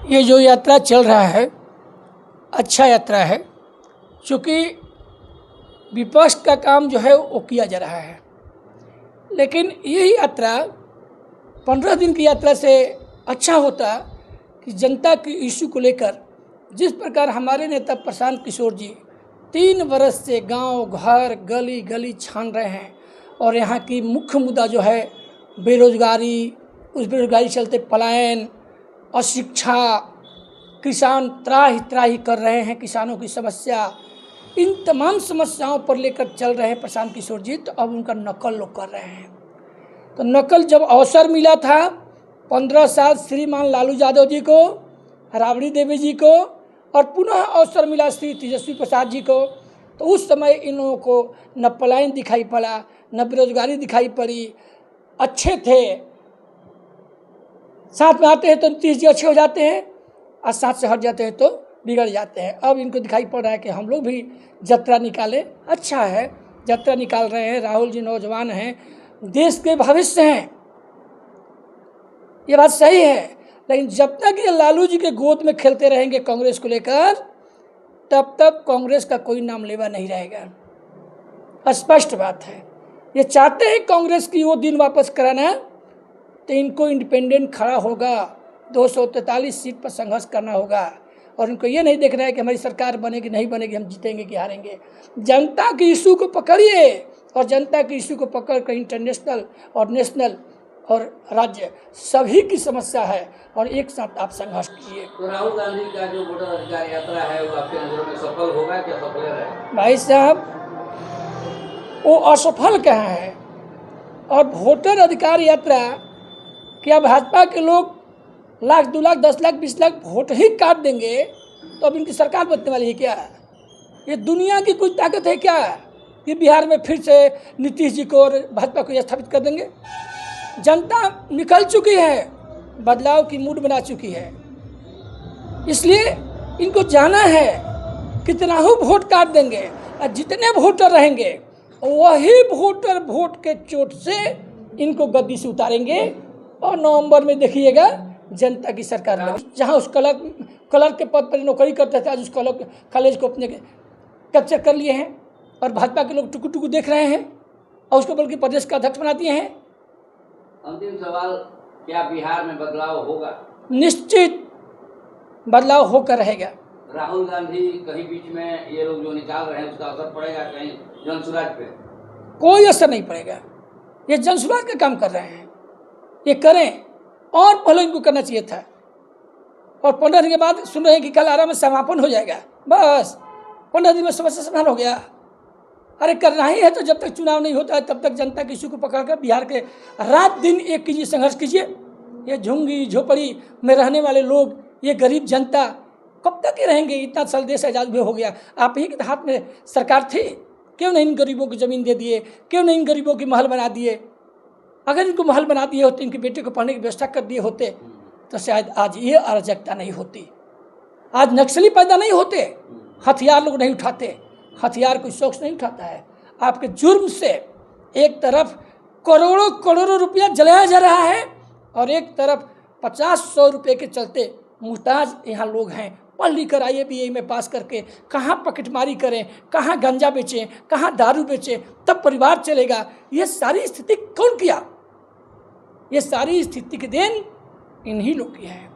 ये जो यात्रा चल रहा है अच्छा यात्रा है, क्योंकि विपक्ष का काम जो है वो किया जा रहा है। लेकिन यही यात्रा 15 दिन की यात्रा से अच्छा होता कि जनता की इश्यू को लेकर जिस प्रकार हमारे नेता प्रशांत किशोर जी 3 वर्ष से गांव घर गली गली छान रहे हैं और यहाँ की मुख्य मुद्दा जो है बेरोजगारी, उस बेरोजगारी चलते पलायन, अशिक्षा, किसान त्राही त्राही कर रहे हैं, किसानों की समस्या, इन तमाम समस्याओं पर लेकर चल रहे हैं प्रशांत किशोर जी। तो अब उनका नकल लोग कर रहे हैं। तो नकल जब अवसर मिला था 15 साल श्रीमान लालू यादव जी को, राबड़ी देवी जी को, और पुनः अवसर मिला श्री तेजस्वी प्रसाद जी को, तो उस समय इन लोगों को न पलायन दिखाई पड़ा, न बेरोजगारी दिखाई पड़ी। अच्छे थे, साथ में आते हैं तो नीतीश जी अच्छे हो जाते हैं और साथ से हट जाते हैं तो बिगड़ जाते हैं। अब इनको दिखाई पड़ रहा है कि हम लोग भी यात्रा निकालें। अच्छा है, यात्रा निकाल रहे हैं। राहुल जी नौजवान हैं, देश के भविष्य हैं, ये बात सही है। लेकिन जब तक ये लालू जी के गोद में खेलते रहेंगे कांग्रेस को लेकर, तब तक कांग्रेस का कोई नाम लेवा नहीं रहेगा। स्पष्ट बात है। ये चाहते हैं कांग्रेस की वो दिन वापस कराना, तो इनको इंडिपेंडेंट खड़ा होगा, 243 सीट पर संघर्ष करना होगा। और इनको ये नहीं देखना है कि हमारी सरकार बनेगी नहीं बनेगी, हम जीतेंगे कि हारेंगे। जनता की इशू को पकड़िए और जनता की इशू को पकड़ कर इंटरनेशनल और नेशनल और राज्य सभी की समस्या है और एक साथ आप संघर्ष कीजिए। तो राहुल गांधी का जो वोटर अधिकार यात्रा है वो आपके नजरों में सफल होगा क्या सफल है? भाई साहब, वो असफल कहाँ है? और वोटर अधिकार यात्रा क्या भाजपा के लोग लाख 2 लाख 10 लाख 20 लाख वोट ही काट देंगे तो अब इनकी सरकार बनने वाली है क्या? ये दुनिया की कुछ ताकत है क्या कि बिहार में फिर से नीतीश जी को और भाजपा को स्थापित कर देंगे? जनता निकल चुकी है, बदलाव की मूड बना चुकी है। इसलिए इनको जाना है, कितना ही वोट काट देंगे और जितने वोटर रहेंगे वही वोटर वोट के चोट से इनको गद्दी से उतारेंगे। और नवंबर में देखिएगा जनता की सरकार लगी। जहाँ उस कलर के पद पर नौकरी करते थे, आज उस कॉलेज को अपने कैप्चर कर लिए हैं और भाजपा के लोग टुकु टुकु देख रहे हैं और उसको बल्कि प्रदेश का अध्यक्ष बना दिए हैं। अंतिम सवाल, क्या बिहार में बदलाव होगा? निश्चित बदलाव होकर रहेगा। राहुल गांधी कहीं बीच में ये लोग जो निकाल रहे हैं उसका असर पड़ेगा कहीं जनसुराज पे? कोई असर नहीं पड़ेगा। ये जनसुराज का काम कर रहे हैं, ये करें और पहले इनको करना चाहिए था। और 15 दिन के बाद सुन रहे हैं कि कल आराम में समापन हो जाएगा, बस 15 दिन में समस्या समाधान हो गया। अरे करना ही है तो जब तक चुनाव नहीं होता है तब तक जनता की इशू को पकड़कर बिहार के रात दिन एक कीजिए, संघर्ष कीजिए। ये झुंगी झोपड़ी में रहने वाले लोग, ये गरीब जनता कब तक ही रहेंगे? इतना साल देश आजाद भी हो गया, आप ही के हाथ में सरकार थी, क्यों नहीं इन गरीबों को ज़मीन दे दिए? क्यों नहीं इन गरीबों की महल बना दिए? अगर इनको महल बना दिए होते, इनके बेटे को पढ़ने की व्यवस्था कर दिए होते तो शायद आज ये अराजकता नहीं होती, आज नक्सली पैदा नहीं होते, हथियार लोग नहीं उठाते। हथियार कोई शौक नहीं उठाता है। आपके जुर्म से एक तरफ करोड़ों करोड़ों रुपया जलाया जा रहा है और एक तरफ 50-100 रुपये के चलते मुहताज यहाँ लोग हैं। पढ़ लिख कर IABA में पास करके कहाँ पकेटमारी करें, कहाँ गंजा बेचें, कहाँ दारू बेचें, तब परिवार चलेगा। ये सारी स्थिति कौन किया? ये सारी स्थिति की देन इन्हीं लोग की है।